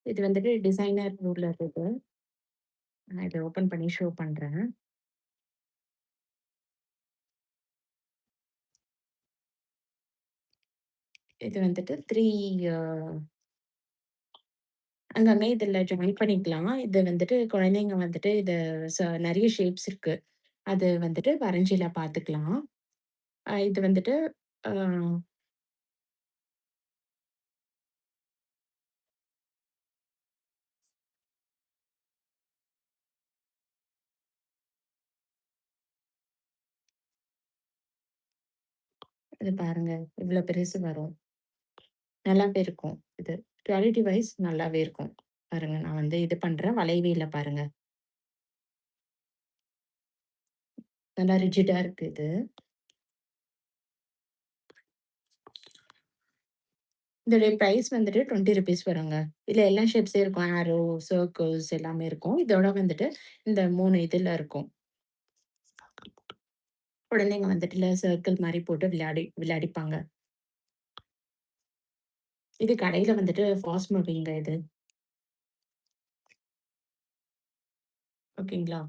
இது வந்துட்டு designer ruler இது. நான் இத ஓப்பன் பண்ணி ஷோ பண்றேன். இது வந்துட்டு 3 அ அங்கங்க இதுல ஜாயின் பண்ணிக்கலாம். இது வந்துட்டு குழந்தைங்க வந்துட்டு இத நெறைய ஷேப்ஸ் இருக்கு. அது வந்துட்டு வரைஞ்சில பார்த்துக்கலாம். இது வந்துட்டு அ இது பாருங்க. இவ்ளோ பெருசு வரும். நல்லாவே இருக்கும் இது. குவாலிட்டி வைஸ் நல்லாவே இருக்கும். பாருங்க நான் வந்து இது பண்றேன். வளைவே இல்ல பாருங்க. நல்லா ரிஜிடா இருக்கு இது. இதோடைய பிரைஸ் வந்துட்டு ₹20 வருங்க. இதுல எல்லா ஷேப்ஸே இருக்கும். ஆரோ, சர்க்கிள்ஸ் எல்லாமே இருக்கும். இதோட வந்துட்டு இந்த 3 இதுல இருக்கும். குழந்தைங்க வந்துட்டு சர்க்கிள் மாரி போட்டு விளையாடிப்பாங்க. இது கடையில வந்துட்டு ஃபாஸ்ட் மூவிங்க இது. ஓகேங்களா?